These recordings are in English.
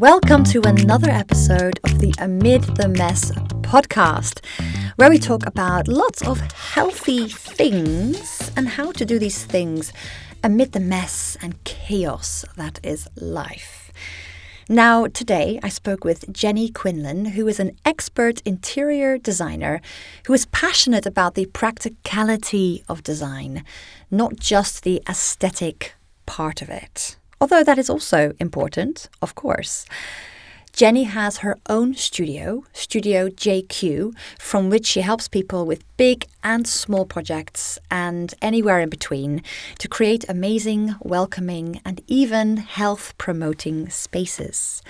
Welcome to another episode of the Amid the Mess podcast, where we talk about lots of healthy things and how to do these things amid the mess and chaos that is life. Now, today I spoke with Jenny Quinlan, who is an expert interior designer who is passionate about the practicality of design, not just the aesthetic part of it. Although that is also important, of course. Jenny has her own studio, Studio JQ, from which she helps people with big and small projects and anywhere in between to create amazing, welcoming and even health-promoting spaces.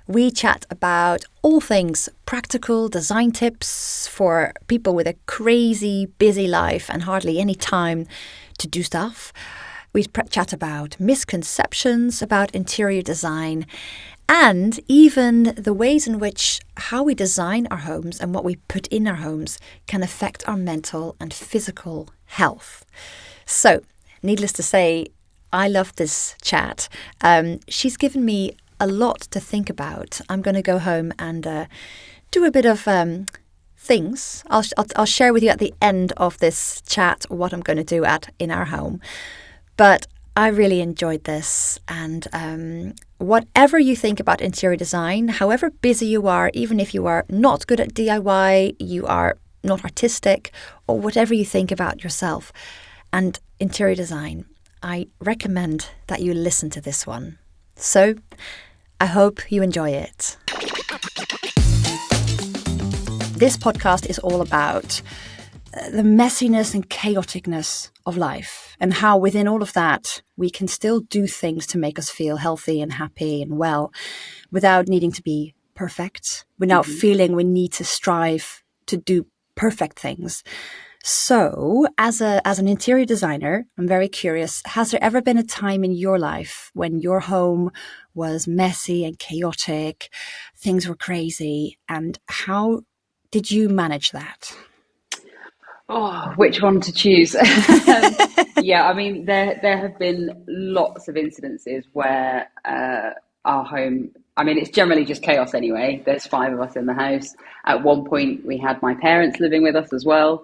We chat about all things practical design tips for people with a crazy, busy life and hardly any time to do stuff. We chat about misconceptions about interior design and even the ways in which how we design our homes and what we put in our homes can affect our mental and physical health. So, needless to say, I love this chat. She's given me a lot to think about. I'm going to go home and do a bit of things. I'll share with you at the end of this chat what I'm going to do in our home. But I really enjoyed this, and whatever you think about interior design, however busy you are, even if you are not good at DIY, you are not artistic, or whatever you think about yourself and interior design, I recommend that you listen to this one. So I hope you enjoy it. This podcast is all about the messiness and chaoticness of life and how within all of that we can still do things to make us feel healthy and happy and well without needing to be perfect, without feeling we need to strive to do perfect things. So as an interior designer, I'm very curious, has there ever been a time in your life when your home was messy and chaotic, things were crazy, and how did you manage that? Oh, which one to choose? Yeah, I mean, there have been lots of incidences where our home, I mean, it's generally just chaos anyway. There's 5 of us in the house. At one point, we had my parents living with us as well.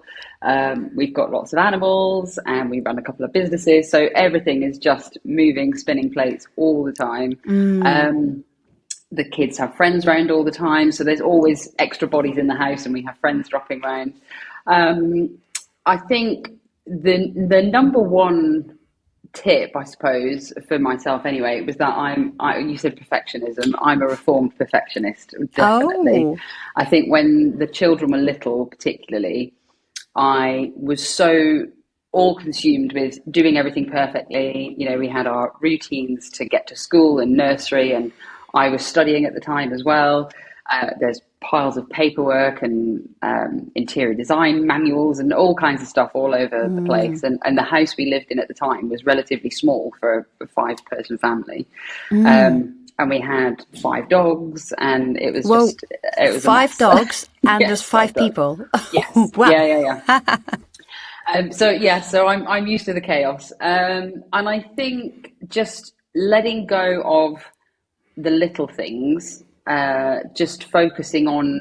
We've got lots of animals and we run a couple of businesses. So everything is just moving, spinning plates all the time. The kids have friends around all the time. So there's always extra bodies in the house and we have friends dropping around. I think the number one tip, I suppose, for myself anyway, was that you said perfectionism. I'm a reformed perfectionist, definitely. Oh. I think when the children were little, particularly, I was so all consumed with doing everything perfectly. You know, we had our routines to get to school and nursery, and I was studying at the time as well. There's piles of paperwork and interior design manuals and all kinds of stuff all over the place. And the house we lived in at the time was relatively small for a 5-person family. And we had 5 dogs, and it was it was 5 dogs and yes, there's 5 people. Yes. Wow. Yeah. So I'm used to the chaos. And I think just letting go of the little things, just focusing on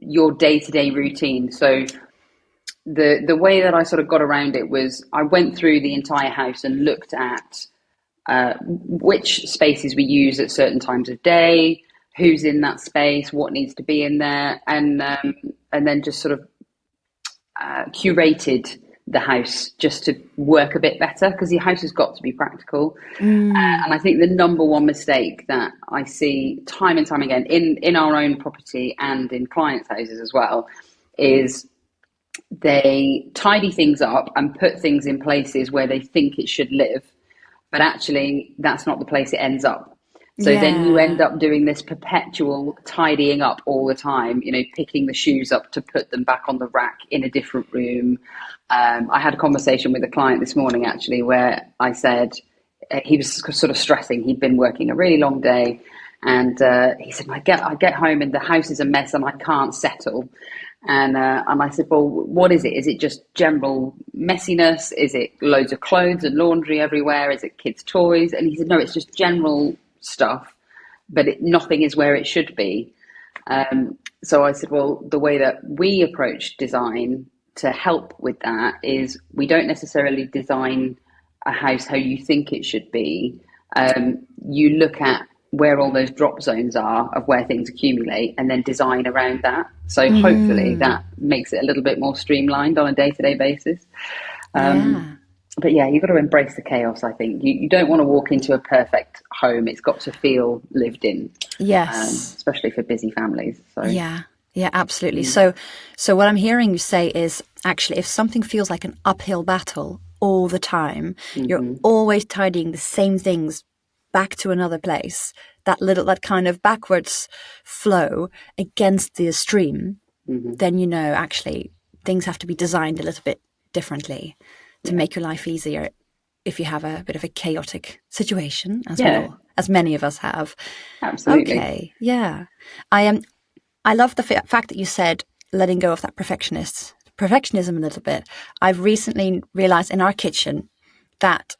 your day-to-day routine. So the way that I sort of got around it was I went through the entire house and looked at which spaces we use at certain times of day, who's in that space, what needs to be in there, and then just sort of curated the house just to work a bit better, because the house has got to be practical. And I think the number one mistake that I see time and time again in our own property and in clients' houses as well is they tidy things up and put things in places where they think it should live, but actually that's not the place it ends up. So then you end up doing this perpetual tidying up all the time, you know, picking the shoes up to put them back on the rack in a different room. I had a conversation with a client this morning, actually, where I said he was sort of stressing. He'd been working a really long day, and he said, I get home and the house is a mess and I can't settle. And I said, well, what is it? Is it just general messiness? Is it loads of clothes and laundry everywhere? Is it kids' toys? And he said, no, it's just general stuff nothing is where it should be. So I said, well, the way that we approach design to help with that is we don't necessarily design a house how you think it should be. You look at where all those drop zones are of where things accumulate and then design around that. So hopefully that makes it a little bit more streamlined on a day-to-day basis. But yeah, you've got to embrace the chaos, I think. You don't want to walk into a perfect home. It's got to feel lived in. Yes. Especially for busy families. So. Yeah, absolutely. So what I'm hearing you say is actually if something feels like an uphill battle all the time, you're always tidying the same things back to another place, that kind of backwards flow against the stream, then actually things have to be designed a little bit differently to make your life easier if you have a bit of a chaotic situation, as many of us have. Absolutely. Okay, yeah. I love the fact that you said letting go of that perfectionism a little bit. I've recently realized in our kitchen that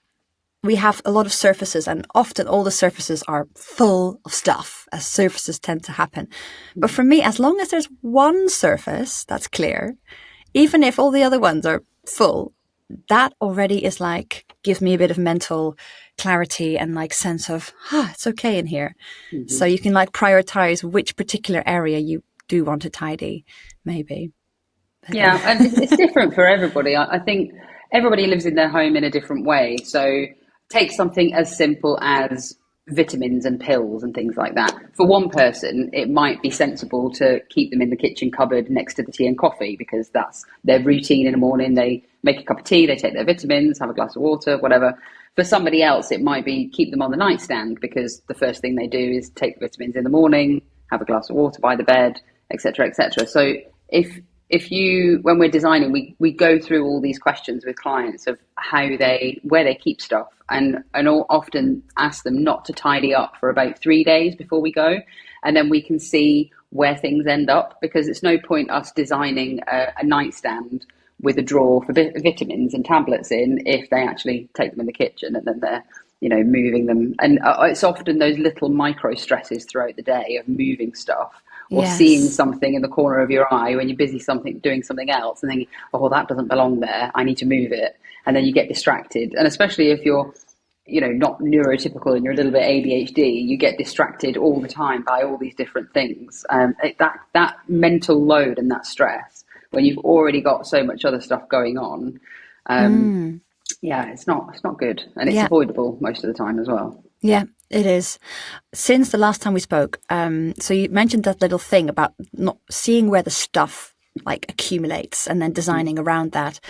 we have a lot of surfaces, and often all the surfaces are full of stuff, as surfaces tend to happen. But for me, as long as there's one surface that's clear, even if all the other ones are full, that already is gives me a bit of mental clarity and sense of, it's okay in here. So you can prioritize which particular area you do want to tidy, maybe. Yeah, and it's different for everybody. I think everybody lives in their home in a different way. So take something as simple as vitamins and pills and things like that. For one person, it might be sensible to keep them in the kitchen cupboard next to the tea and coffee because that's their routine in the morning. They make a cup of tea, they take their vitamins, have a glass of water, whatever. For somebody else, it might be keep them on the nightstand because the first thing they do is take the vitamins in the morning, have a glass of water by the bed, etc., etc. So if you, when we're designing, we go through all these questions with clients of where they keep stuff, and often ask them not to tidy up for about 3 days before we go, and then we can see where things end up, because it's no point us designing a nightstand with a drawer for vitamins and tablets in if they actually take them in the kitchen and then they're moving them, and it's often those little micro stresses throughout the day of moving stuff or seeing something in the corner of your eye when you're busy doing something else and thinking, oh, that doesn't belong there, I need to move it, and then you get distracted. And especially if you're not neurotypical and you're a little bit ADHD, you get distracted all the time by all these different things. That mental load and that stress when you've already got so much other stuff going on, it's not good, and it's avoidable most of the time as well. Yeah, it is. Since the last time we spoke, so you mentioned that little thing about not seeing where the stuff accumulates and then designing around that.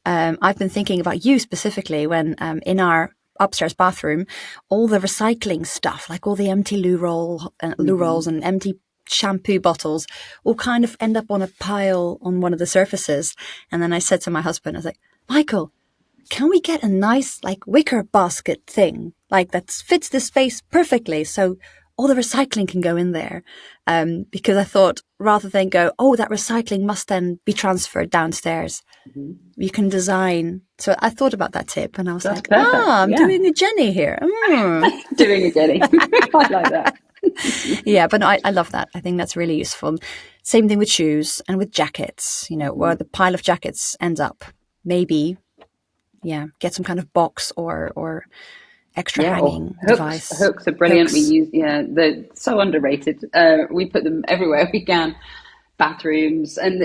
I've been thinking about you specifically when in our upstairs bathroom, all the recycling stuff, like all the empty loo rolls and empty shampoo bottles, all kind of end up on a pile on one of the surfaces. And then I said to my husband, I was like, Michael, can we get a nice wicker basket thing that fits the space perfectly so all the recycling can go in there? Because I thought rather than go, oh, that recycling must then be transferred downstairs, you can design. So I thought about that tip and I was That's like, perfect. I'm doing a Jenny here. Doing a Jenny. I like that. Yeah, but I love that. I think that's really useful. Same thing with shoes and with jackets, where the pile of jackets ends up. Maybe, get some kind of box or extra hanging device. Hooks are brilliant. We use, they're so underrated. We put them everywhere we can. Bathrooms and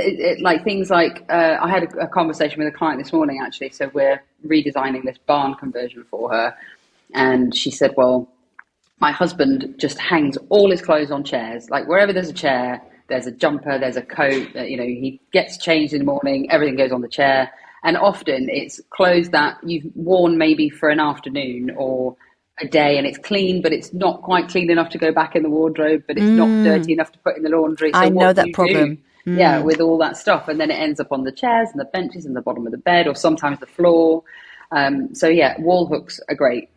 things like, I had a conversation with a client this morning, actually. So we're redesigning this barn conversion for her. And she said, well, my husband just hangs all his clothes on chairs. Wherever there's a chair, there's a jumper, there's a coat, he gets changed in the morning, everything goes on the chair. And often it's clothes that you've worn maybe for an afternoon or a day, and it's clean, but it's not quite clean enough to go back in the wardrobe, but it's not dirty enough to put in the laundry. So I know that problem. Yeah, with all that stuff. And then it ends up on the chairs and the benches and the bottom of the bed, or sometimes the floor. Wall hooks are great.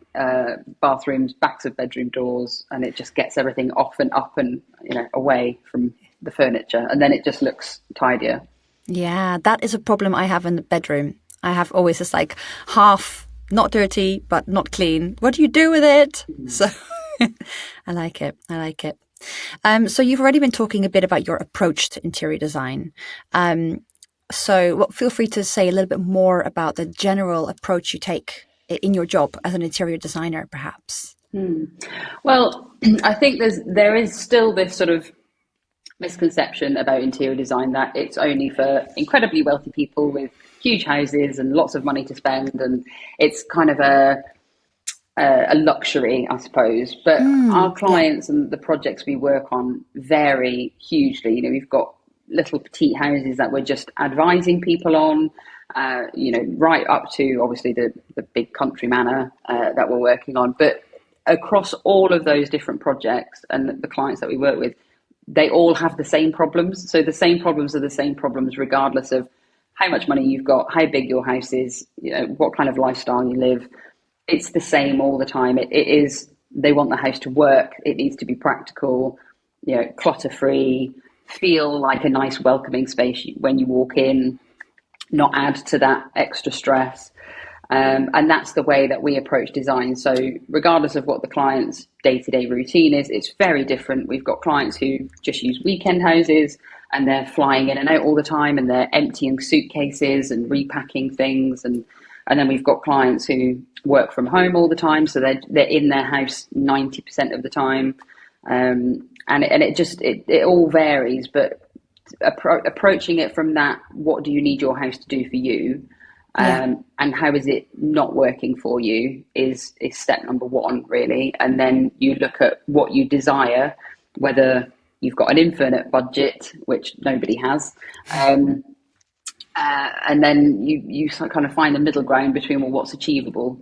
Bathrooms, backs of bedroom doors, and it just gets everything off and up and away from the furniture, and then it just looks tidier. Yeah, that is a problem I have in the bedroom. I have always this half not dirty but not clean. What do you do with it? So I like it. I like it. So you've already been talking a bit about your approach to interior design. So feel free to say a little bit more about the general approach you take in your job as an interior designer, perhaps. Well, I think there is still this sort of misconception about interior design that it's only for incredibly wealthy people with huge houses and lots of money to spend, and it's kind of a luxury, I suppose. But our Yeah. clients and the projects we work on vary hugely. We've got little petite houses that we're just advising people on, right up to obviously the big country manor that we're working on. But across all of those different projects and the clients that we work with, they all have the same problems. So the same problems are the same problems, regardless of how much money you've got, how big your house is, what kind of lifestyle you live. It's the same all the time. It is, they want the house to work. It needs to be practical, clutter free, feel like a nice welcoming space when you walk in, not add to that extra stress. And that's the way that we approach design. So regardless of what the client's day-to-day routine is, it's very different. We've got clients who just use weekend houses and they're flying in and out all the time and they're emptying suitcases and repacking things. And then we've got clients who work from home all the time. So they're in their house 90% of the time. And it all varies, but approaching it from that, what do you need your house to do for you? Yeah. And how is it not working for you is step number one, really. And then you look at what you desire, whether you've got an infinite budget, which nobody has. And then you kind of find the middle ground between, well, what's achievable,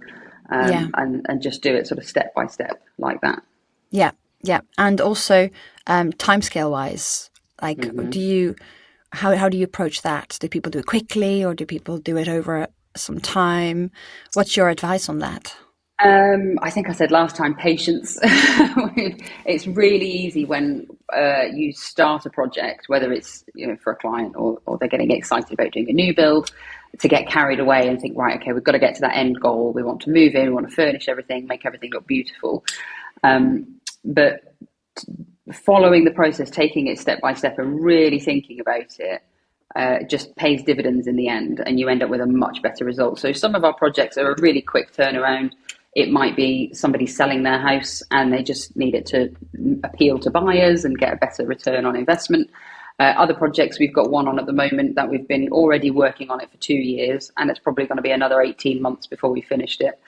Yeah. and just do it sort of step by step like that. Yeah. Yeah. And also, timescale wise, like, how do you approach that? Do people do it quickly or do people do it over some time? What's your advice on that? I think I said last time, patience. It's really easy when you start a project, whether it's for a client or they're getting excited about doing a new build, to get carried away and think, right, okay, we've got to get to that end goal. We want to move in, we want to furnish everything, make everything look beautiful. But following the process, taking it step by step and really thinking about it, just pays dividends in the end, and you end up with a much better result. So some of our projects are a really quick turnaround. It might be somebody selling their house and they just need it to appeal to buyers and get a better return on investment. Other projects, we've got one on at the moment that we've been already working on it for 2 years, and it's probably going to be another 18 months before we finished it.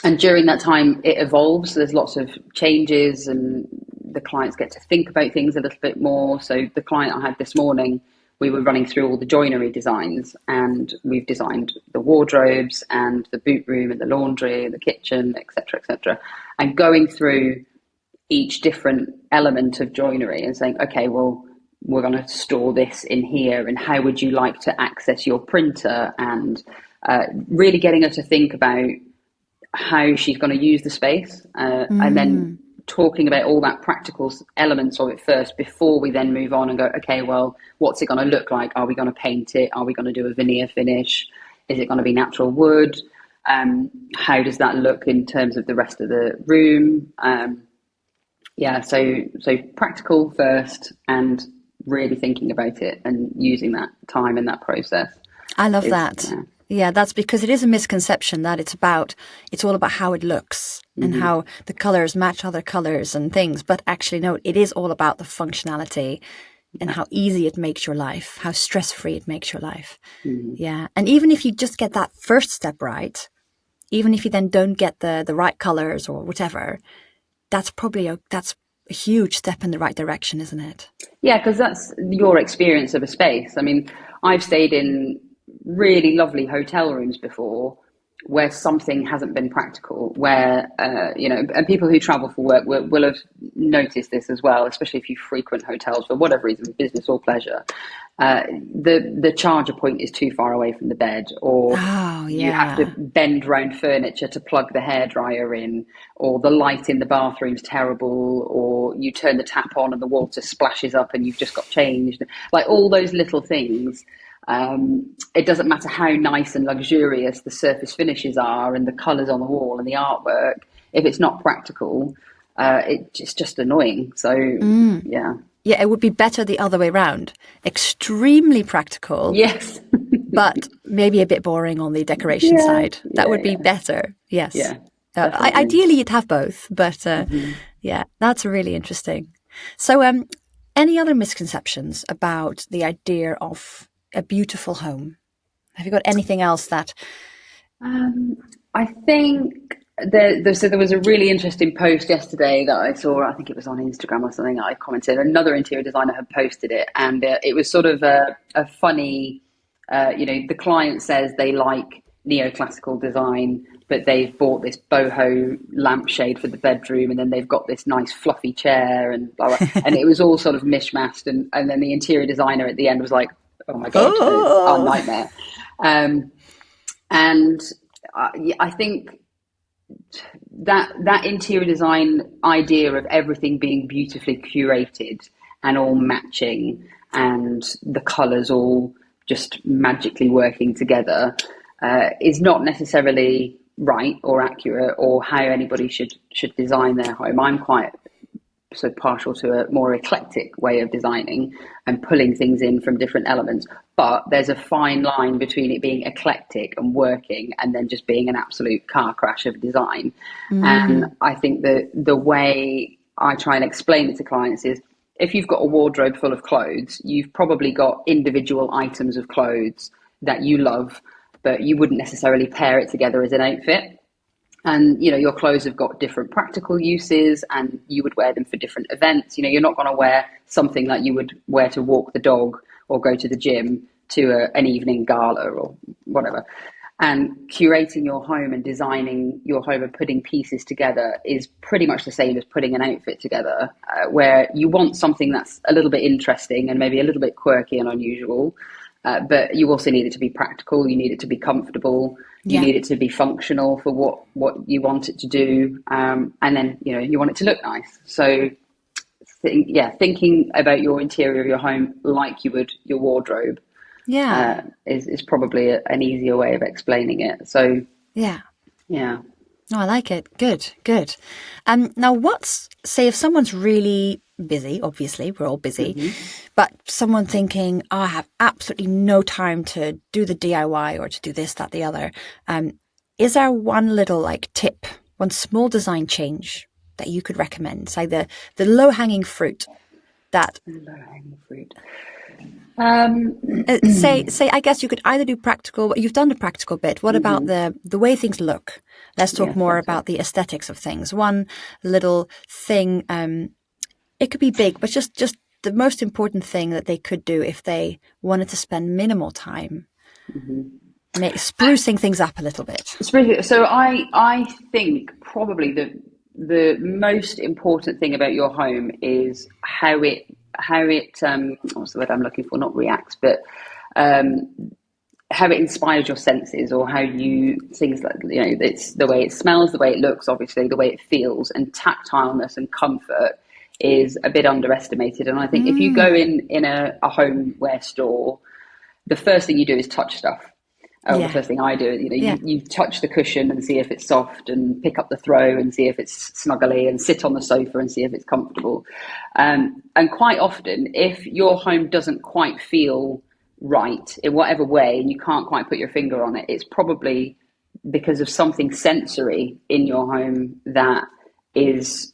And during that time, it evolves. There's lots of changes and the clients get to think about things a little bit more. So the client I had this morning, we were running through all the joinery designs, and we've designed the wardrobes and the boot room and the laundry and the kitchen, etc., etc., and going through each different element of joinery and saying, okay, well, we're going to store this in here, and how would you like to access your printer? And really getting her to think about how she's going to use the space, and then talking about all that practical elements of it first before we then move on and go, okay, well, what's it going to look like? Are we going to paint it? Are we going to do a veneer finish? Is it going to be natural wood? How does that look in terms of the rest of the room? So practical first and really thinking about it and using that time in that process. I love that. Yeah, that's because it is a misconception that it's all about how it looks and how the colors match other colors and things. But actually, no, it is all about the functionality and how easy it makes your life, how stress-free it makes your life. Yeah. And even if you just get that first step right, even if you then don't get the right colors or whatever, that's a huge step in the right direction, isn't it? Yeah, because that's your experience of a space. I mean, I've stayed in really lovely hotel rooms before where something hasn't been practical, where, and people who travel for work will have noticed this as well, especially if you frequent hotels for whatever reason, business or pleasure. The charger point is too far away from the bed, or you have to bend round furniture to plug the hairdryer in, or the light in the bathroom's terrible, or you turn the tap on and the water splashes up and you've just got changed. Like all those little things. It doesn't matter how nice and luxurious the surface finishes are and the colours on the wall and the artwork. if it's not practical, it's just annoying. So yeah. Yeah, it would be better the other way around. Extremely practical, Yes. but maybe a bit boring on the decoration Yeah. side. That would be Yeah. better. Yes. Yeah. Definitely. Ideally, you'd have both, but yeah, that's really interesting. So, any other misconceptions about the idea of a beautiful home? Have you got anything else that? I think there was a really interesting post yesterday that I saw. I think it was on Instagram or something that I commented. Another interior designer had posted it, and it was sort of a funny. The client says they like neoclassical design, but they've bought this boho lampshade for the bedroom, and then they've got this nice fluffy chair, and blah blah. And it was all sort of mishmashed, and then the interior designer at the end was like, "Oh my god, it's our Oh, nightmare." And I think that interior design idea of everything being beautifully curated and all matching and the colours all just magically working together is not necessarily right or accurate or how anybody should design their home. I'm quite so partial to a more eclectic way of designing and pulling things in from different elements. But there's a fine line between it being eclectic and working and then just being an absolute car crash of design. And I think that the way I try and explain it to clients is if you've got a wardrobe full of clothes, you've probably got individual items of clothes that you love, but you wouldn't necessarily pair it together as an outfit. And your clothes have got different practical uses and you would wear them for different events. You're not going to wear something that you would wear to walk the dog or go to the gym to an evening gala or whatever. And curating your home and designing your home and putting pieces together is pretty much the same as putting an outfit together, where you want something that's a little bit interesting and maybe a little bit quirky and unusual. But you also need it to be practical. You need it to be comfortable. You need it to be functional for what you want it to do. And then, you want it to look nice. So, thinking about your interior of your home like you would your wardrobe is probably an easier way of explaining it. So, yeah. yeah. No, I like it. Good, good. Now, say if someone's really busy, obviously, we're all busy, but someone thinking, oh, I have absolutely no time to do the DIY or to do this, that, the other. Is there one little tip, one small design change that you could recommend? Say the low-hanging fruit that... Low-hanging fruit. say I guess you could either do practical, you've done the practical bit. What about the way things look? Let's talk more about the aesthetics of things. One little thing, it could be big, but just the most important thing that they could do if they wanted to spend minimal time sprucing things up a little bit. So I think probably the most important thing about your home is how it what's the word I'm looking for? Not reacts, but how it inspires your senses, or how things like it's the way it smells, the way it looks, obviously the way it feels, and tactileness and comfort is a bit underestimated. And I think if you go in a homeware store, the first thing you do is touch stuff. The first thing I do, you touch the cushion and see if it's soft, and pick up the throw and see if it's snuggly, and sit on the sofa and see if it's comfortable. And quite often, if your home doesn't quite feel right in whatever way, and you can't quite put your finger on it, it's probably because of something sensory in your home that is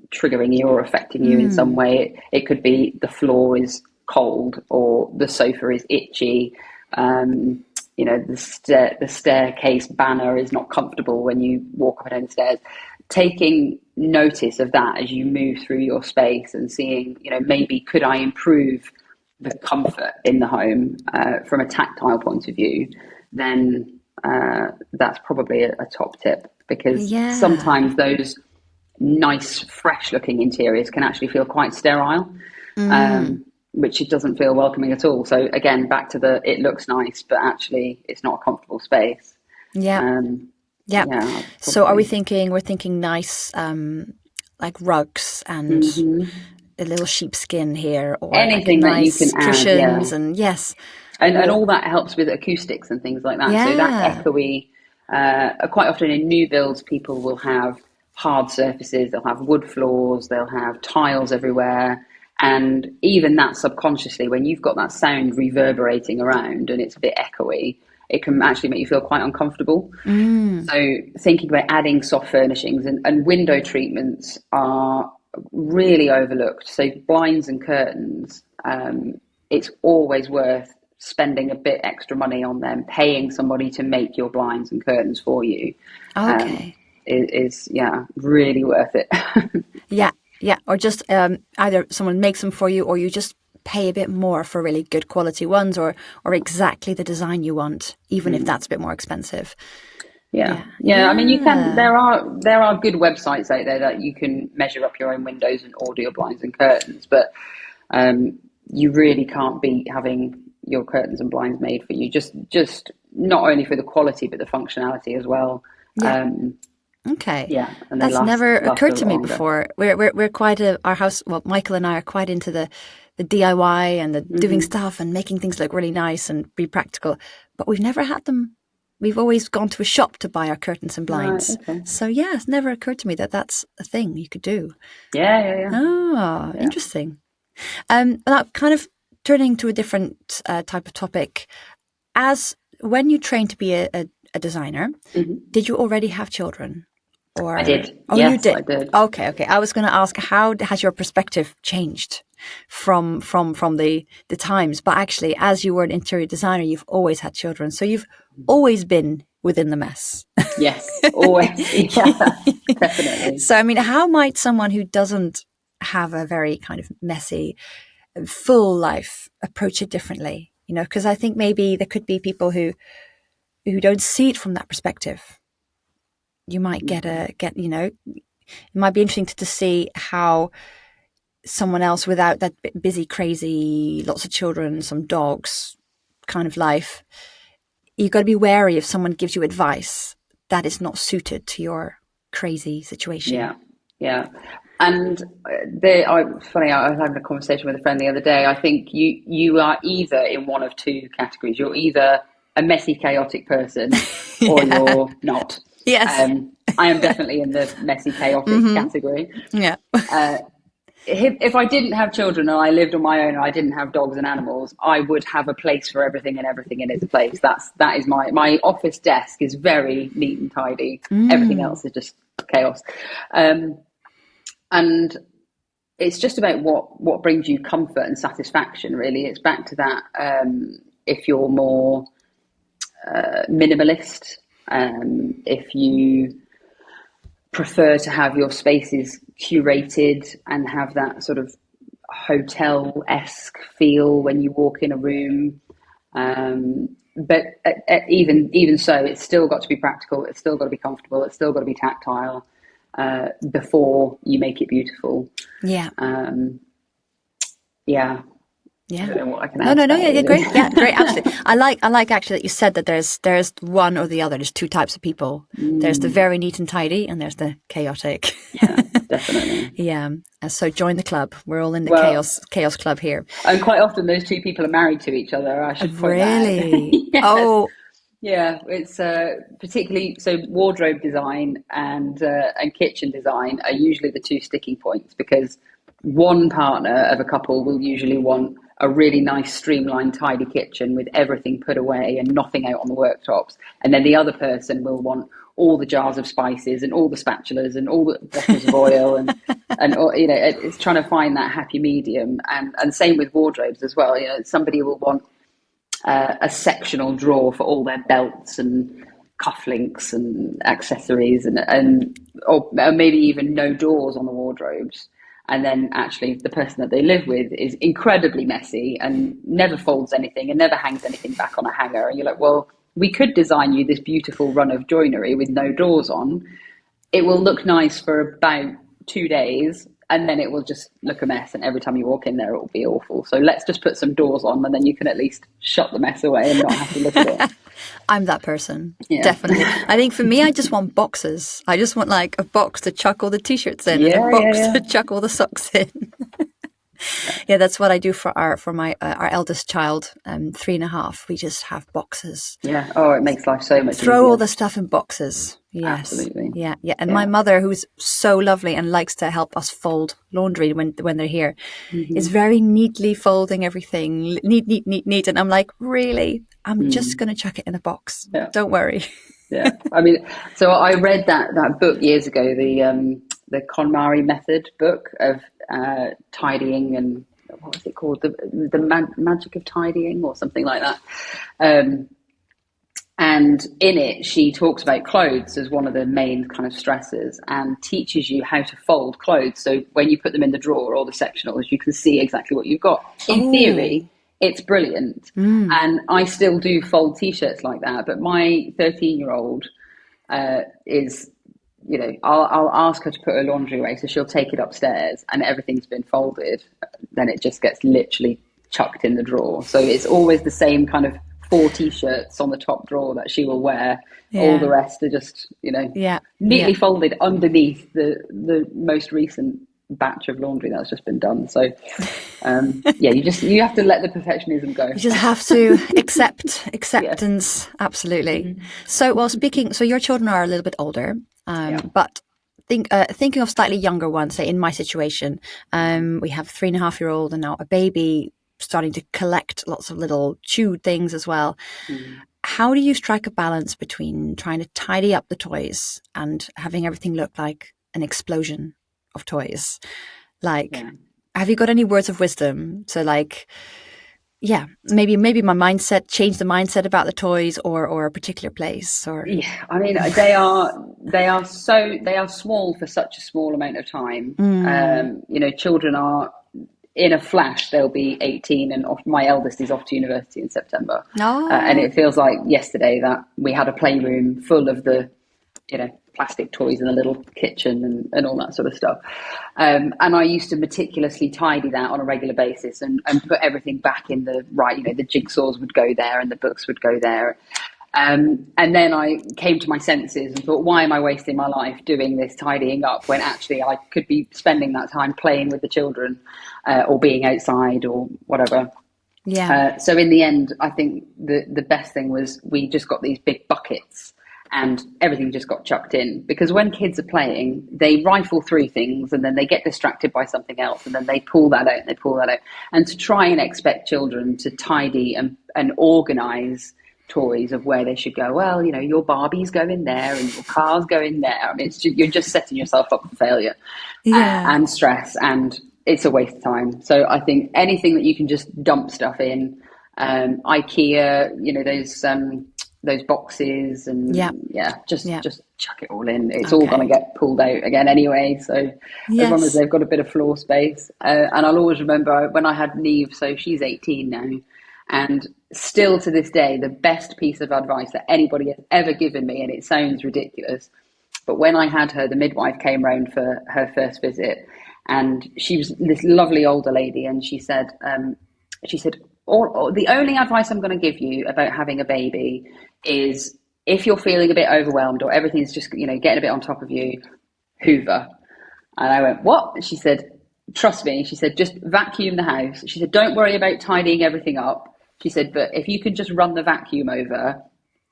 triggering you or affecting you in some way. It could be the floor is cold, or the sofa is itchy. The staircase banner is not comfortable when you walk up and down the stairs. Taking notice of that as you move through your space and seeing, maybe could I improve the comfort in the home from a tactile point of view, then that's probably a top tip, because sometimes those nice, fresh-looking interiors can actually feel quite sterile. Which it doesn't feel welcoming at all. So again, back to it looks nice, but actually it's not a comfortable space. So we're thinking nice, like rugs and a little sheepskin here, or anything nice that you can cushions add, and and all that helps with acoustics and things like that. So that echoey Quite often in new builds, people will have hard surfaces, they'll have wood floors, they'll have tiles everywhere. And even that subconsciously, when you've got that sound reverberating around and it's a bit echoey, it can actually make you feel quite uncomfortable. So thinking about adding soft furnishings and window treatments are really overlooked. So blinds and curtains, it's always worth spending a bit extra money on them, paying somebody to make your blinds and curtains for you. Okay. Is really worth it. Yeah. Or just either someone makes them for you, or you just pay a bit more for really good quality ones, or exactly the design you want, even if that's a bit more expensive. Yeah. I mean, you can. There are good websites out there that you can measure up your own windows and order your blinds and curtains, but you really can't beat having your curtains and blinds made for you. Just not only for the quality but the functionality as well. Yeah. Okay. Yeah, and That's never occurred to me longer. before. We're quite our house. Well, Michael and I are quite into the DIY and the doing stuff and making things look really nice and be practical. But we've never had them. We've always gone to a shop to buy our curtains and blinds. Right, okay. So yeah, it's never occurred to me that that's a thing you could do. Yeah. Oh, interesting. Now, kind of turning to a different type of topic. As when you trained to be a designer, did you already have children? Or I did. Oh, yes, you did. I did. Okay. I was going to ask, how has your perspective changed from the times? But actually, as you were an interior designer, you've always had children, so you've always been within the mess. Yes, always. Yeah, definitely. So, I mean, how might someone who doesn't have a very kind of messy, full life approach it differently? You know, because I think maybe there could be people who don't see it from that perspective. You might you know, it might be interesting to see how someone else without that busy, crazy, lots of children, some dogs kind of life, you've got to be wary if someone gives you advice that is not suited to your crazy situation. Yeah. And funny, I was having a conversation with a friend the other day. I think you are either in one of two categories. You're either a messy, chaotic person, or you're not. Yes. I am definitely in the messy, chaotic category. Yeah. If I didn't have children and I lived on my own and I didn't have dogs and animals, I would have a place for everything and everything in its place. That is my office desk is very neat and tidy. Everything else is just chaos. And it's just about what brings you comfort and satisfaction, really. It's back to that. If you're more minimalist, if you prefer to have your spaces curated and have that sort of hotel-esque feel when you walk in a room. But even so, it's still got to be practical. It's still got to be comfortable. It's still got to be tactile before you make it beautiful. Yeah. Yeah. Yeah. I don't know what I can add. No. Yeah, great. Yeah, great. Absolutely. I like actually that you said that there's one or the other. There's two types of people. There's the very neat and tidy, and there's the chaotic. Yeah, definitely. Yeah. So join the club. We're all in the chaos club here. And quite often those two people are married to each other. I should point really? that out. Yes. Oh. Yeah, it's particularly so. Wardrobe design and kitchen design are usually the two sticking points, because one partner of a couple will usually want a really nice, streamlined, tidy kitchen with everything put away and nothing out on the worktops, and then the other person will want all the jars of spices and all the spatulas and all the bottles of oil and you know, it's trying to find that happy medium. And same with wardrobes as well. You know, somebody will want a sectional drawer for all their belts and cufflinks and accessories, or maybe even no doors on the wardrobes. And then actually the person that they live with is incredibly messy and never folds anything and never hangs anything back on a hanger. And you're like, well, we could design you this beautiful run of joinery with no doors on. It will look nice for about 2 days, and then it will just look a mess. And every time you walk in there, it will be awful. So let's just put some doors on, and then you can at least shut the mess away and not have to look at it. I'm that person. Yeah. Definitely. I think for me, I just want boxes. I just want like a box to chuck all the t-shirts in and a box to chuck all the socks in. Yeah, that's what I do for my our eldest child, 3.5. We just have boxes. Yeah. Oh, it makes life so much Throw all easier. the stuff in boxes. Yes. Absolutely. Yeah, yeah. And my Yeah. mother, who's so lovely and likes to help us fold laundry when they're here, is very neatly folding everything. Neat, neat, neat, neat. And I'm like, really? I'm just going to chuck it in a box. Yeah. Don't worry. Yeah. I mean, so I read that book years ago, the KonMari method book of tidying, and what was it called? The magic of tidying or something like that. And in it, she talks about clothes as one of the main kind of stressors and teaches you how to fold clothes. So when you put them in the drawer or the sectionals, you can see exactly what you've got. In Oh. theory, it's brilliant. And I still do fold t-shirts like that. But my 13-year-old is, I'll ask her to put her laundry away. So she'll take it upstairs and everything's been folded. Then it just gets literally chucked in the drawer. So it's always the same kind of 4 t-shirts on the top drawer that she will wear. All the rest are just, Yeah. neatly folded underneath the most recent batch of laundry that's just been done. So you have to let the perfectionism go. You just have to acceptance. Absolutely. So, so your children are a little bit older, but thinking of slightly younger ones, say in my situation, we have 3.5-year-old and now a baby starting to collect lots of little chewed things as well. How do you strike a balance between trying to tidy up the toys and having everything look like an explosion of toys? Have you got any words of wisdom? So maybe my mindset, change the mindset about the toys or a particular place, or I mean, they are small for such a small amount of time. Children are, in a flash they'll be 18, and my eldest is off to university in September. And it feels like yesterday that we had a playroom full of the plastic toys in a little kitchen and all that sort of stuff. And I used to meticulously tidy that on a regular basis and put everything back in the right, the jigsaws would go there and the books would go there. And then I came to my senses and thought, why am I wasting my life doing this tidying up when actually I could be spending that time playing with the children or being outside or whatever. So in the end, I think the best thing was we just got these big buckets and everything just got chucked in, because when kids are playing, they rifle through things and then they get distracted by something else and then they pull that out and they pull that out. And to try and expect children to tidy and organise toys of where they should go, well, your Barbie's go in there and your cars go in there. I mean, you're just setting yourself up for failure and stress, and it's a waste of time. So I think anything that you can just dump stuff in, IKEA, those boxes and just chuck it all in. It's all going to get pulled out again anyway. So as long as they've got a bit of floor space. And I'll always remember when I had Neve, so she's 18 now, and still to this day, the best piece of advice that anybody has ever given me, and it sounds ridiculous, but when I had her, the midwife came round for her first visit, and she was this lovely older lady, and she said, the only advice I'm going to give you about having a baby is if you're feeling a bit overwhelmed or everything's just, getting a bit on top of you, hoover. And I went, what? She said, trust me. She said, just vacuum the house. She said, don't worry about tidying everything up. She said, but if you could just run the vacuum over,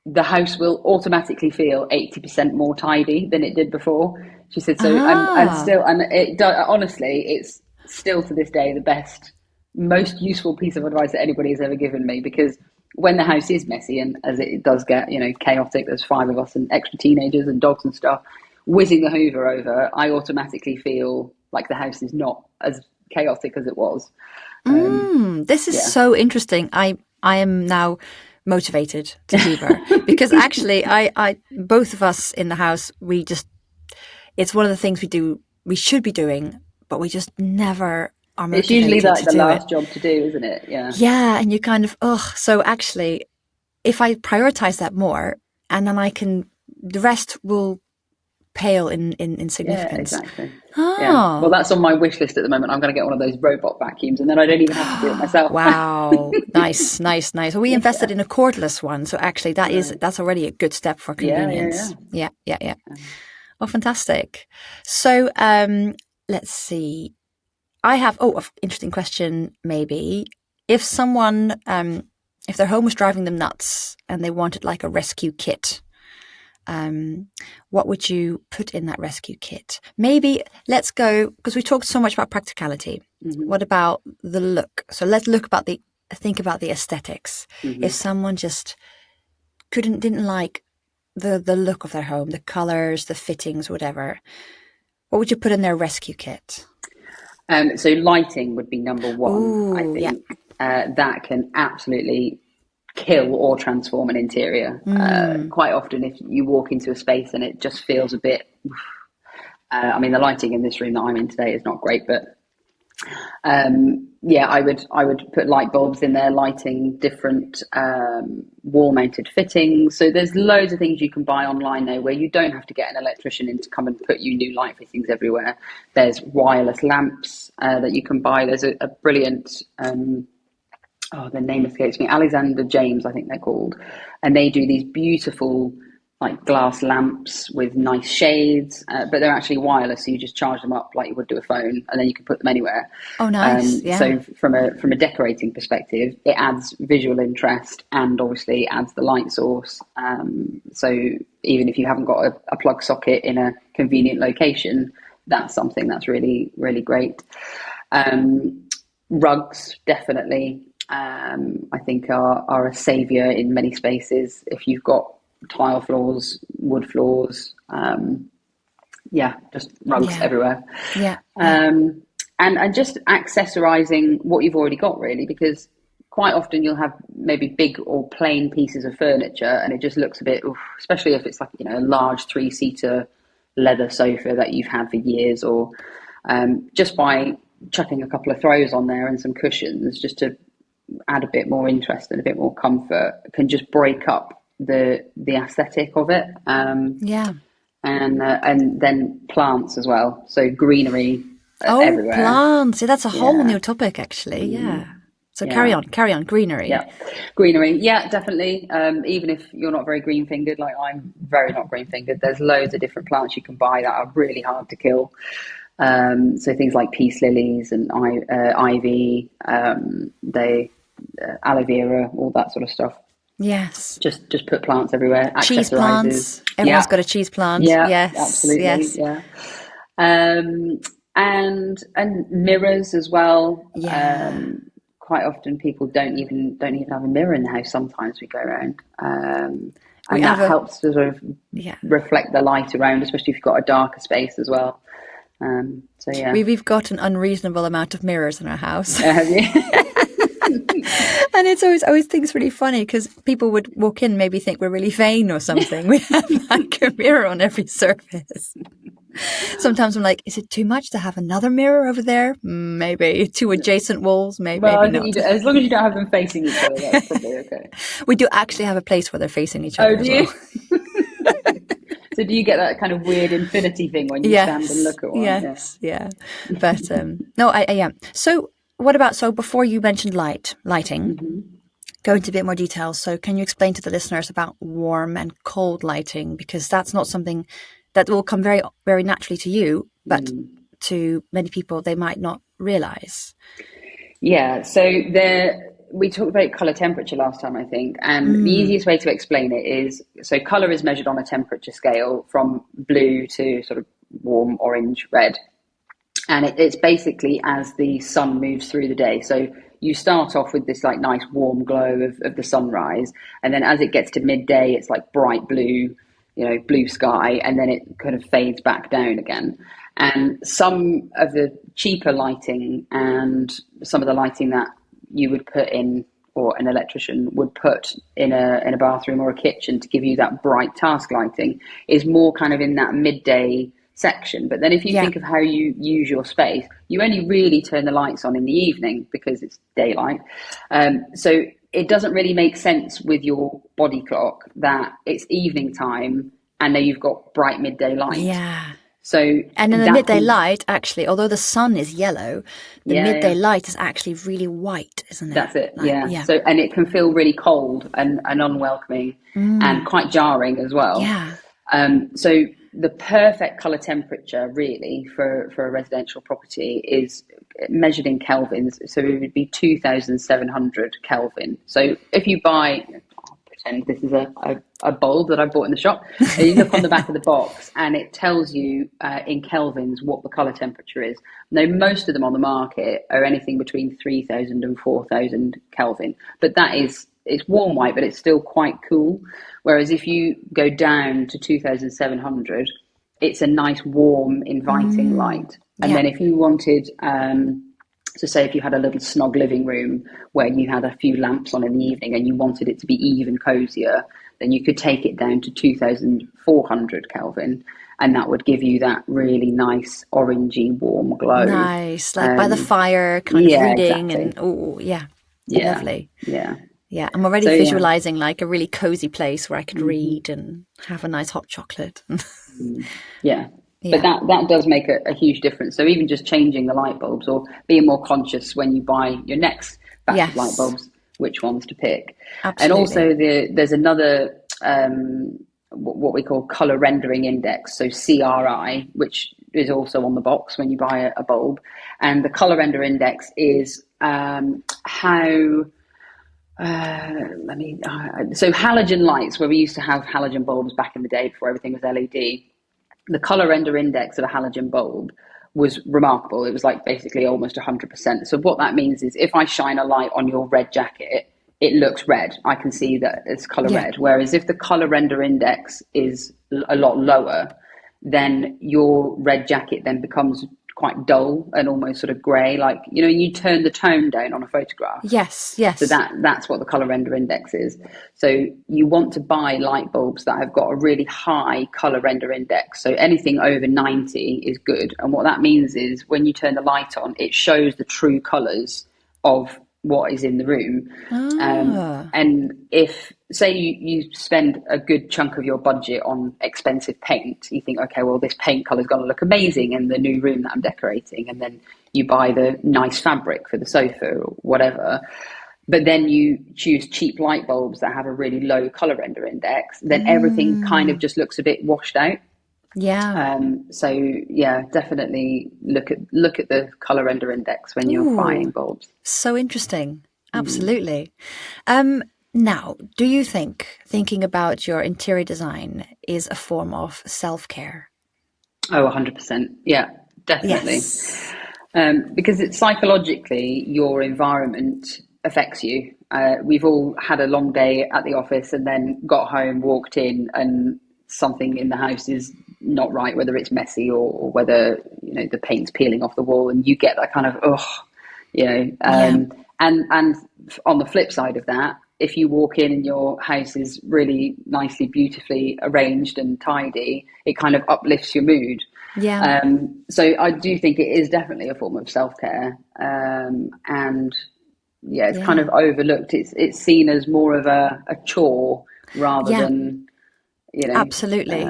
the house will automatically feel 80% more tidy than it did before. She said, so, honestly, it's still to this day the best, most useful piece of advice that anybody has ever given me, because when the house is messy, and as it does get, chaotic, there's 5 of us and extra teenagers and dogs and stuff, whizzing the hoover over, I automatically feel like the house is not as chaotic as it was. This is so interesting. I am now motivated to hoover because actually I both of us in the house, it's one of the things we should be doing, but we just never are motivated. It's usually like the last job to do, isn't it? Yeah, and you kind of so actually if I prioritize that more, and then the rest will pale in significance. Yeah, exactly. Well, that's on my wish list at the moment. I'm going to get one of those robot vacuums, and then I don't even have to do it myself. Wow, nice. Well, we invested in a cordless one, so actually that's already a good step for convenience. Yeah. Oh, fantastic. So let's see. I have, interesting question maybe. If someone, if their home was driving them nuts and they wanted like a rescue kit, what would you put in that rescue kit? Maybe let's go, because we talked so much about practicality. Mm-hmm. What about the look? So let's think about the aesthetics. Mm-hmm. If someone just didn't like the look of their home, the colors, the fittings, whatever, what would you put in their rescue kit? So lighting would be number one. Ooh, I think yeah. that can absolutely kill or transform an interior. Quite often, if you walk into a space and it just feels a bit, I mean, the lighting in this room that I'm in today is not great, but yeah, I would put light bulbs in there, lighting, different wall mounted fittings. So there's loads of things you can buy online now where you don't have to get an electrician in to come and put you new light fittings everywhere. There's wireless lamps that you can buy. There's a brilliant the name escapes me, Alexander James, I think they're called, and they do these beautiful like glass lamps with nice shades, but they're actually wireless, so you just charge them up like you would do a phone, and then you can put them anywhere. Oh, nice! Yeah. So from a decorating perspective, it adds visual interest and obviously adds the light source. So even if you haven't got a plug socket in a convenient location, that's something that's really, really great. Rugs, definitely. I think are a saviour in many spaces. If you've got tile floors, wood floors, just rugs everywhere. Yeah. And just accessorizing what you've already got, really, because quite often you'll have maybe big or plain pieces of furniture and it just looks a bit, especially if it's like, a large 3-seater leather sofa that you've had for years, or just by chucking a couple of throws on there and some cushions just to add a bit more interest and a bit more comfort can just break up the aesthetic of it. And then plants as well. So greenery everywhere. Plants. Yeah, that's a whole new topic, actually. Yeah. So carry on. Greenery. Yeah, greenery. Yeah, definitely. Even if you're not very green fingered, like I'm very not green fingered, there's loads of different plants you can buy that are really hard to kill. So things like peace lilies and ivy, aloe vera, all that sort of stuff. Yes. Just put plants everywhere. Cheese plants. Everyone's got a cheese plant. Yeah. Yes. Absolutely. Yes. Yeah. And mirrors as well. Yeah. Quite often people don't even have a mirror in the house. Sometimes we go around. And that helps to sort of reflect the light around, especially if you've got a darker space as well. So yeah. We've got an unreasonable amount of mirrors in our house. Have you? And it's always things really funny because people would walk in, maybe think we're really vain or something. We have like a mirror on every surface. Sometimes I'm like, is it too much to have another mirror over there? Maybe 2 adjacent walls, maybe not. As long as you don't have them facing each other, that's probably okay. We do actually have a place where they're facing each other. Oh, do you? So do you get that kind of weird infinity thing when you stand and look at one? Yes, yeah. But no, I am. So what about, before you mentioned lighting, go into a bit more detail. So can you explain to the listeners about warm and cold lighting? Because that's not something that will come very, very naturally to you, but to many people, they might not realize. Yeah, so we talked about colour temperature last time, I think, and the easiest way to explain it is, so colour is measured on a temperature scale from blue to sort of warm orange, red. And it's basically as the sun moves through the day. So you start off with this like nice warm glow of the sunrise. And then as it gets to midday, it's like bright blue, blue sky. And then it kind of fades back down again. And some of the cheaper lighting and some of the lighting that you would put in, or an electrician would put in a bathroom or a kitchen to give you that bright task lighting, is more kind of in that midday section. But then if you think of how you use your space, you only really turn the lights on in the evening because it's daylight. So it doesn't really make sense with your body clock that it's evening time and then you've got bright midday light. Yeah. So and in the midday light, actually, although the sun is yellow, the midday light is actually really white, isn't it? That's it. So, and it can feel really cold and unwelcoming and quite jarring as well. Yeah. So the perfect colour temperature really for a residential property is measured in kelvins, so it would be 2,700 Kelvin. So if you buy, I'll pretend this is a bulb that I bought in the shop, and you look on the back of the box and it tells you in kelvins what the color temperature is. Now, most of them on the market are anything between 3,000 and 4,000 Kelvin, but it's warm white, but it's still quite cool. Whereas if you go down to 2,700, it's a nice, warm, inviting light. And then if you wanted, so say if you had a little snog living room where you had a few lamps on in the evening and you wanted it to be even cozier, then you could take it down to 2,400 Kelvin. And that would give you that really nice orangey warm glow. Nice, like by the fire, kind of reading, exactly. And lovely. Yeah, I'm already visualizing like a really cozy place where I could read and have a nice hot chocolate. Yeah. But that does make a huge difference. So even just changing the light bulbs or being more conscious when you buy your next batch of light bulbs, which ones to pick. Absolutely. And also there's another what we call color rendering index, so CRI, which is also on the box when you buy a bulb. And the color render index is how... so halogen lights, where we used to have halogen bulbs back in the day before everything was LED, the color render index of a halogen bulb was remarkable. It was like basically almost 100%. So what that means is if I shine a light on your red jacket, it looks red. I can see that it's color red. Whereas if the color render index is a lot lower, then your red jacket then becomes quite dull and almost sort of grey, like, you know, you turn the tone down on a photograph. Yes. So that's what the colour render index is. So you want to buy light bulbs that have got a really high colour render index. So anything over 90 is good. And what that means is when you turn the light on, it shows the true colours of what is in the room. And if, say you spend a good chunk of your budget on expensive paint, you think, okay, well, this paint color is going to look amazing in the new room that I'm decorating. And then you buy the nice fabric for the sofa or whatever. But then you choose cheap light bulbs that have a really low color render index, then everything kind of just looks a bit washed out. Definitely look at the color render index when you're buying bulbs. So interesting. Absolutely. Now, do you thinking about your interior design is a form of self-care? Oh, 100%. Yeah, definitely. Yes. Because it's psychologically, your environment affects you. We've all had a long day at the office and then got home, walked in, and something in the house is not right, whether it's messy or whether, you know, the paint's peeling off the wall, and you get that kind of, and on the flip side of that, if you walk in and your house is really nicely, beautifully arranged and tidy, it kind of uplifts your mood. So I do think it is definitely a form of self-care. Kind of overlooked. It's seen as more of a chore rather than, you know. Absolutely.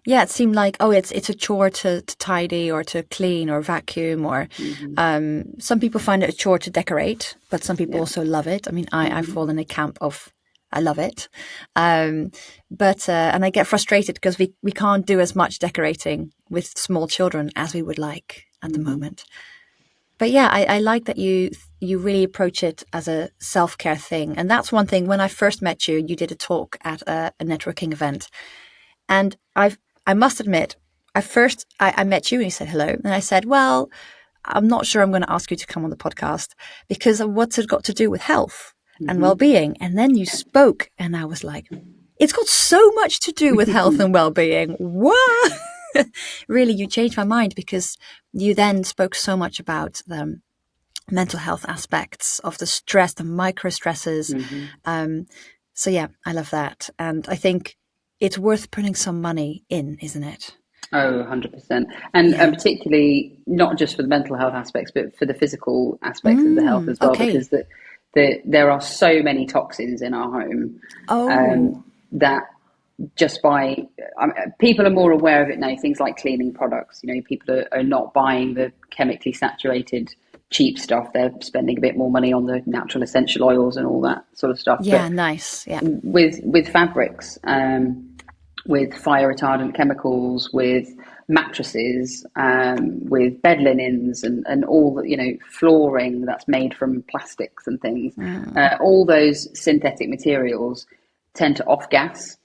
It seemed like, it's a chore to tidy or to clean or vacuum, or some people find it a chore to decorate, but some people also love it. I mean, I fall in a camp of I love it. And I get frustrated because we can't do as much decorating with small children as we would like at the moment. But I like that you really approach it as a self-care thing. And that's one thing. When I first met you, you did a talk at a networking event. And I must admit, at first I met you and you said hello. And I said, well, I'm not sure I'm going to ask you to come on the podcast because of what's it got to do with health and well-being. And then you spoke and I was like, it's got so much to do with health and well-being. What? Really, you changed my mind because you then spoke so much about the mental health aspects of the stress, the micro stresses. I love that. And I think it's worth putting some money in, isn't it? Oh, 100%. And particularly not just for the mental health aspects, but for the physical aspects of the health as well, because there are so many toxins in our home that just by people are more aware of it now. Things like cleaning products, you know, people are not buying the chemically saturated cheap stuff. They're spending a bit more money on the natural essential oils and all that sort of stuff. Nice. With fabrics, with fire retardant chemicals, with mattresses, with bed linens and all the, flooring that's made from plastics and things. All those synthetic materials tend to off gas.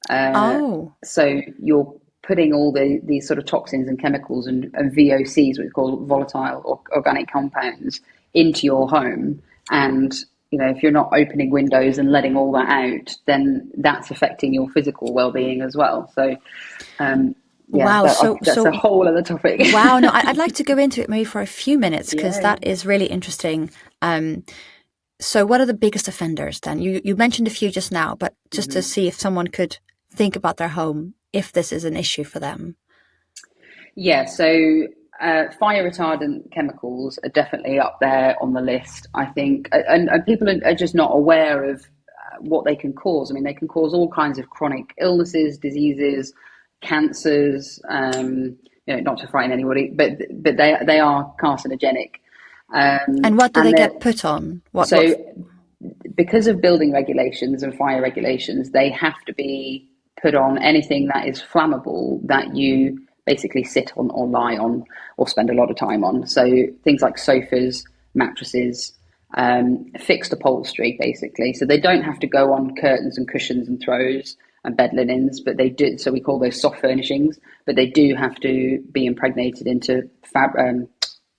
So you're putting all these sort of toxins and chemicals and VOCs, which we call volatile or organic compounds, into your home. And, if you're not opening windows and letting all that out, then that's affecting your physical well-being as well. So, wow, that's a whole other topic. Wow, no, I'd like to go into it maybe for a few minutes, because that is really interesting. So what are the biggest offenders then? You mentioned a few just now, but just to see if someone could think about their home if this is an issue for them. Yeah, so fire retardant chemicals are definitely up there on the list, I think. And people are just not aware of what they can cause. I mean, they can cause all kinds of chronic illnesses, diseases, cancers, not to frighten anybody, but they are carcinogenic. And what do they get put on? Because of building regulations and fire regulations, they have to be put on anything that is flammable that you basically sit on or lie on or spend a lot of time on. So things like sofas, mattresses, fixed upholstery, basically. So they don't have to go on curtains and cushions and throws and bed linens, but they do. So we call those soft furnishings, but they do have to be impregnated into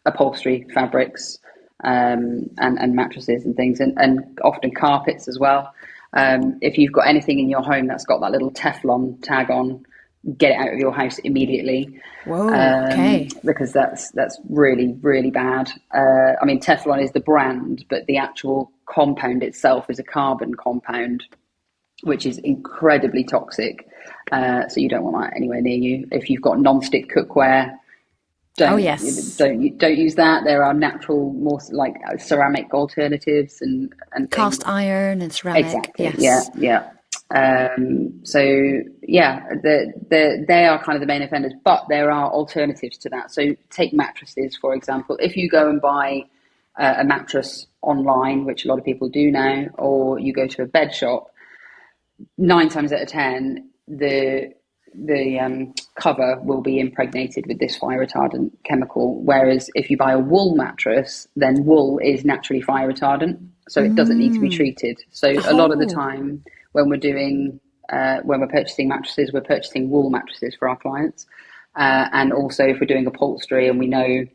upholstery, fabrics, and mattresses and things, and often carpets as well. If you've got anything in your home that's got that little Teflon tag on, get it out of your house immediately. Whoa, okay. Because that's really, really bad. I mean, Teflon is the brand, but the actual compound itself is a carbon compound, which is incredibly toxic. So you don't want that anywhere near you. If you've got non-stick cookware, don't use that. There are natural, more like ceramic alternatives and cast iron and ceramic. Exactly. Yes. Yeah. So they are kind of the main offenders, but there are alternatives to that. So take mattresses, for example. If you go and buy a mattress online, which a lot of people do now, or you go to a bed shop, 9 times out of 10, the cover will be impregnated with this fire retardant chemical. Whereas if you buy a wool mattress, then wool is naturally fire retardant, so it doesn't need to be treated. So a lot of the time when we're purchasing mattresses, we're purchasing wool mattresses for our clients. And also if we're doing upholstery and we know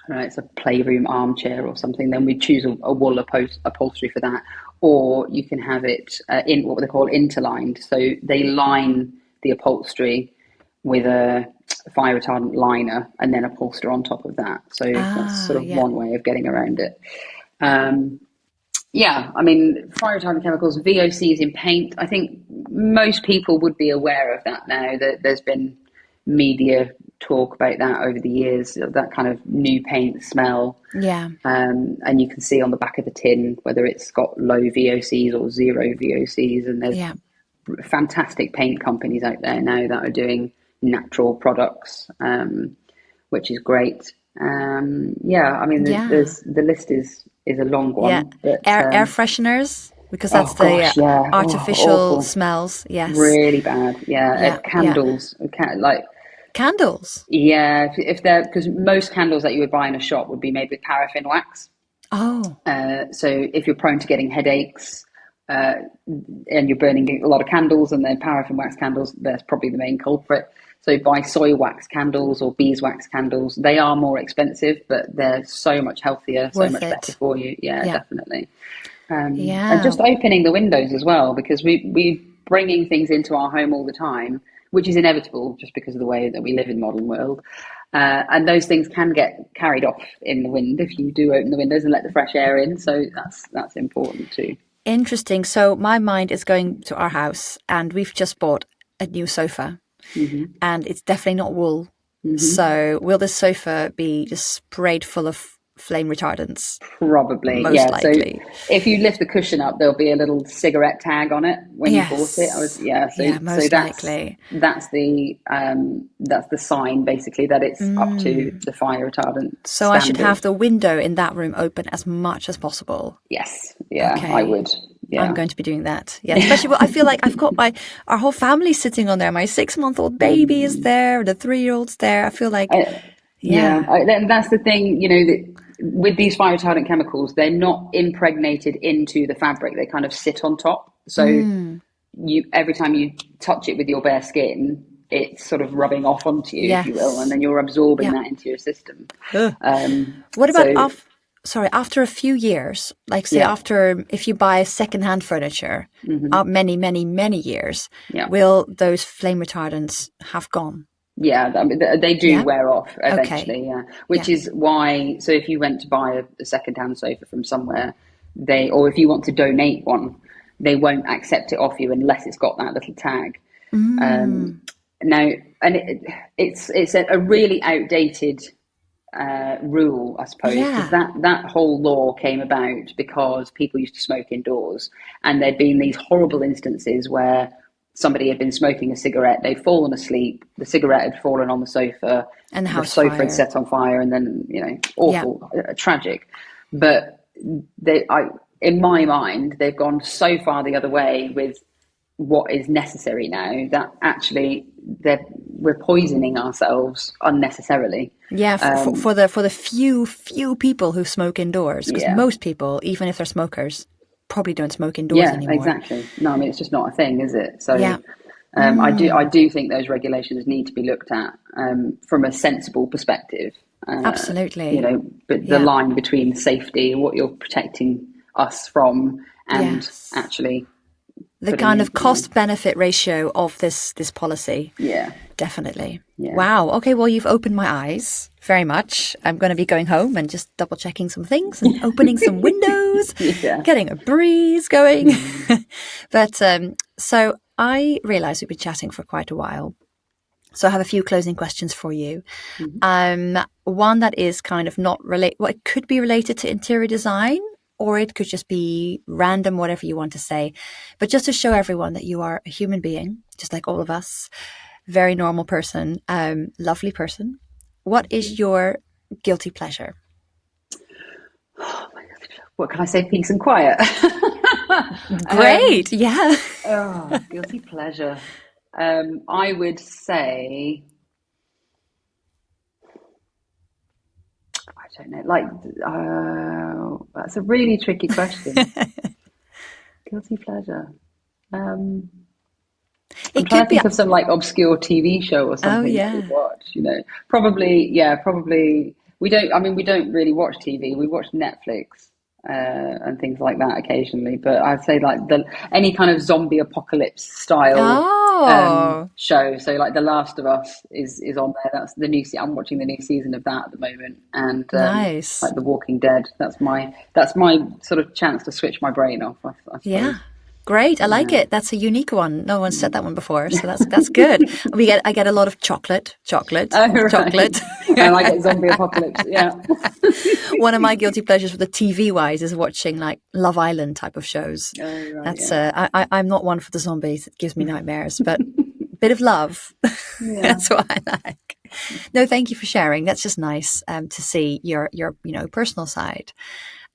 it's a playroom armchair or something, then we choose a wool upholstery for that. Or you can have it in what they call interlined. So they line the upholstery with a fire retardant liner and then upholster on top of that. So that's sort of one way of getting around it. I mean, fire retardant chemicals, VOCs in paint. I think most people would be aware of that now. That there's been media talk about that over the years, that kind of new paint smell. Yeah. And you can see on the back of the tin whether it's got low VOCs or zero VOCs. And there's fantastic paint companies out there now that are doing natural products, which is great. I mean, the list is a long one. Yeah. But, air fresheners, because that's artificial smells. Yes. Really bad. Yeah. Candles. Candles? Yeah, if they're, because most candles that you would buy in a shop would be made with paraffin wax. Oh. So if you're prone to getting headaches and you're burning a lot of candles and they're paraffin wax candles, that's probably the main culprit. So buy soy wax candles or beeswax candles. They are more expensive, but they're so much healthier, so much better for you. Yeah. Definitely. And just opening the windows as well, because we're bringing things into our home all the time, which is inevitable just because of the way that we live in the modern world. And those things can get carried off in the wind if you do open the windows and let the fresh air in. So that's important too. Interesting. So my mind is going to our house, and we've just bought a new sofa, and it's definitely not wool. So will this sofa be just sprayed full of flame retardants? Probably, most likely. So if you lift the cushion up, there'll be a little cigarette tag on it when you bought it. Most likely. That's the sign, basically, that it's up to the fire retardant. So standard. I should have the window in that room open as much as possible. Yes, I would. Yeah. I'm going to be doing that. Yeah, especially I feel like I've got our whole family sitting on there. My 6-month-old baby is there. The 3-year-old's there. I feel like, And that's the thing, that with these fire retardant chemicals, they're not impregnated into the fabric. They kind of sit on top. So every time you touch it with your bare skin, it's sort of rubbing off onto you, if you will, and then you're absorbing that into your system. What about after a few years, like say after, if you buy secondhand furniture, many, many, many years, will those flame retardants have gone? Yeah, they do wear off eventually, which is why, so if you went to buy a second-hand sofa from somewhere, or if you want to donate one, they won't accept it off you unless it's got that little tag. Now, and it's a really outdated rule, I suppose, because that whole law came about because people used to smoke indoors, and there'd been these horrible instances where somebody had been smoking a cigarette, they'd fallen asleep, the cigarette had fallen on the sofa, and the sofa had set on fire, and then awful, tragic. But in my mind, they've gone so far the other way with what is necessary now that actually we're poisoning ourselves unnecessarily. For the few people who smoke indoors, because most people, even if they're smokers, probably don't smoke indoors anymore. Exactly. No, I mean, it's just not a thing, is it? So I do think those regulations need to be looked at from a sensible perspective. Absolutely. But the line between safety and what you're protecting us from, and actually the kind of cost-benefit ratio of this policy. Yeah. Definitely. Yeah. Wow. Okay, well, you've opened my eyes very much. I'm going to be going home and just double-checking some things and opening some windows, getting a breeze going. But so I realize we've been chatting for quite a while. So I have a few closing questions for you. One that is kind of not it could be related to interior design, or it could just be random, whatever you want to say. But just to show everyone that you are a human being, just like all of us, very normal person, lovely person. What is your guilty pleasure? Oh my God. What can I say? Peace and quiet. Great. Yeah. Guilty pleasure. I would say, I don't know, that's a really tricky question. Guilty pleasure. I'm trying to think of some obscure TV show or something that we watch, probably we don't really watch TV. We watch Netflix and things like that occasionally, but I'd say any kind of zombie apocalypse style show. So The Last of Us is on there. That's the new I'm watching the new season of that at the moment, and nice. The Walking Dead. That's my sort of chance to switch my brain off, I suppose. Yeah. Great, I like it. That's a unique one. No one's said that one before, so that's good. I get a lot of chocolate. Right. Chocolate. And I get zombie apocalypse. Yeah. One of my guilty pleasures for the TV wise is watching Love Island type of shows. Oh, right, that's I'm not one for the zombies. It gives me nightmares, but a bit of love. That's what I like. No, thank you for sharing. That's just nice to see your personal side.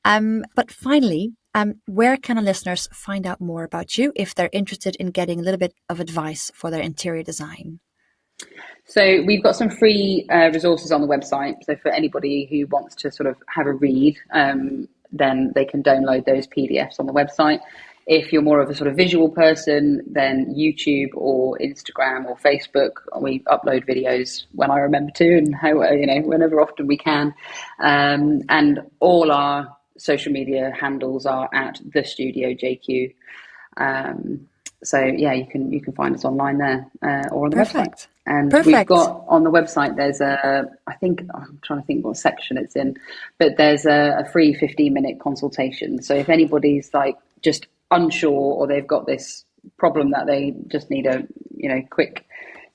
But finally, where can our listeners find out more about you if they're interested in getting a little bit of advice for their interior design? So we've got some free resources on the website. So for anybody who wants to sort of have a read, then they can download those PDFs on the website. If you're more of a sort of visual person, then YouTube or Instagram or Facebook, we upload videos when I remember to, and whenever often we can. And all our social media handles are at the Studio JQ. So you can find us online there or on the website. And we've got on the website, there's I'm trying to think what section it's in, but there's a free 15-minute consultation. So if anybody's just unsure, or they've got this problem that they just need a quick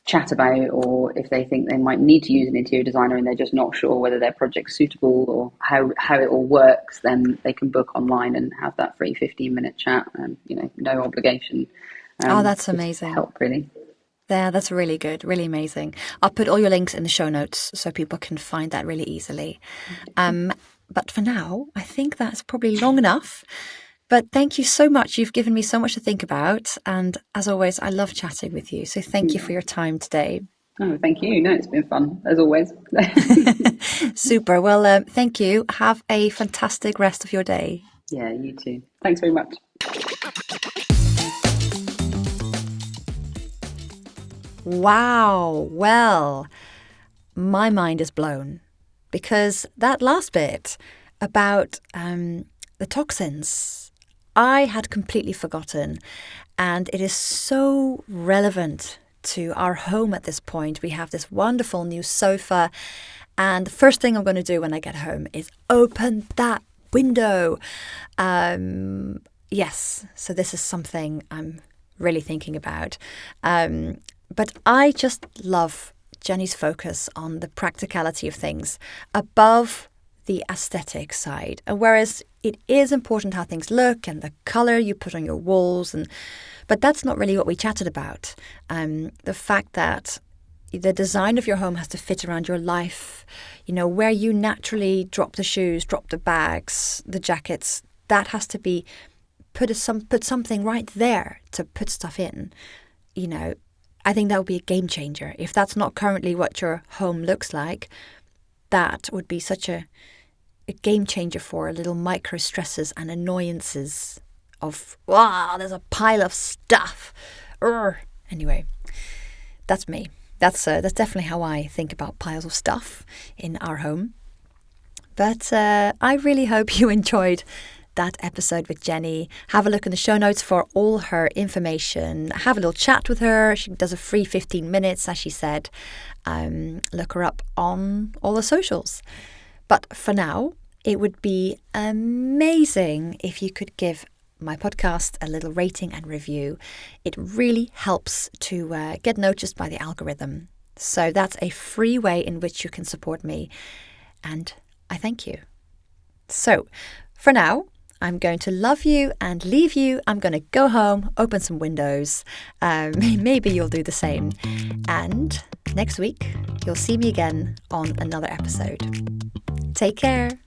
chat about, or if they think they might need to use an interior designer and they're just not sure whether their project's suitable or how it all works, then they can book online and have that free 15-minute chat, and no obligation. That's amazing. Help, really. Yeah, that's really good, really amazing. I'll put all your links in the show notes so people can find that really easily. But for now, I think that's probably long enough. But thank you so much. You've given me so much to think about. And as always, I love chatting with you. So thank you for your time today. Oh, thank you. No, it's been fun, as always. Super. Well, thank you. Have a fantastic rest of your day. Yeah, you too. Thanks very much. Wow. Well, my mind is blown because that last bit about the toxins, I had completely forgotten. And it is so relevant to our home at this point. We have this wonderful new sofa. And the first thing I'm going to do when I get home is open that window. Yes, so this is something I'm really thinking about. But I just love Jenny's focus on the practicality of things above the aesthetic side. And whereas it is important how things look and the colour you put on your walls, but that's not really what we chatted about. The fact that the design of your home has to fit around your life, where you naturally drop the shoes, drop the bags, the jackets, that has to be put something right there to put stuff in. I think that would be a game changer. If that's not currently what your home looks like, that would be such a game changer for little micro stresses and annoyances of, wow, there's a pile of stuff. Anyway, that's me. That's definitely how I think about piles of stuff in our home. But I really hope you enjoyed that episode with Jenny. Have a look in the show notes for all her information. Have a little chat with her. She does a free 15 minutes, as she said. Look her up on all the socials. But for now, it would be amazing if you could give my podcast a little rating and review. It really helps to get noticed by the algorithm. So that's a free way in which you can support me. And I thank you. So for now, I'm going to love you and leave you. I'm going to go home, open some windows. Maybe you'll do the same. And next week, you'll see me again on another episode. Take care.